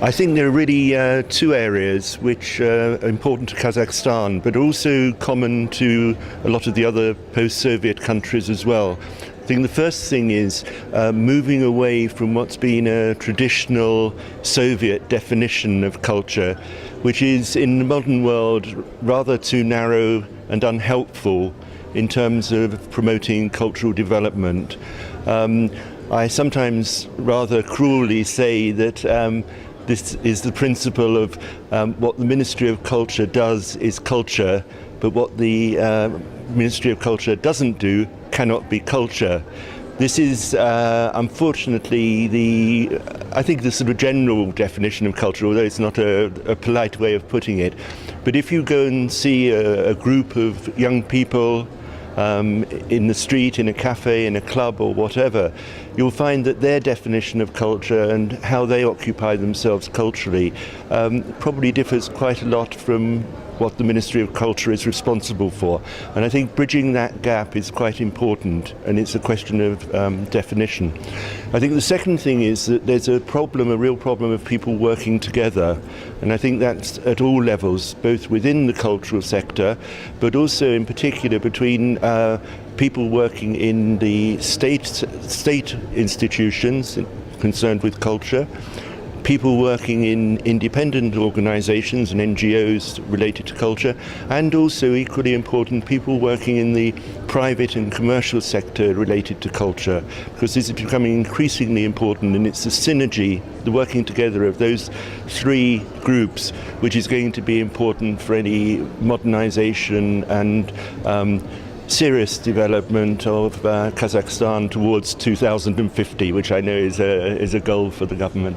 I think there are really two areas which are important to Kazakhstan, but also common to a lot of the other post-Soviet countries as well. I think the first thing is moving away from what's been a traditional Soviet definition of culture, which is in the modern world rather too narrow and unhelpful in terms of promoting cultural development. I sometimes rather cruelly say that this is the principle of what the Ministry of Culture does is culture, but what the Ministry of Culture doesn't do cannot be culture. This is unfortunately I think the sort of general definition of culture, although it's not a polite way of putting it. But if you go and see a group of young people in the street, in a cafe, in a club or whatever, you'll find that their definition of culture and how they occupy themselves culturally probably differs quite a lot from what the Ministry of Culture is responsible for. And I think bridging that gap is quite important, and it's a question of definition. I think the second thing is that there's a real problem of people working together, and I think that's at all levels, both within the cultural sector, but also in particular between people working in the state institutions concerned with culture, people working in independent organisations and NGOs related to culture, and also equally important, people working in the private and commercial sector related to culture, because this is becoming increasingly important, and it's the synergy, the working together of those three groups, which is going to be important for any modernisation and serious development of Kazakhstan towards 2050, which I know is a goal for the government.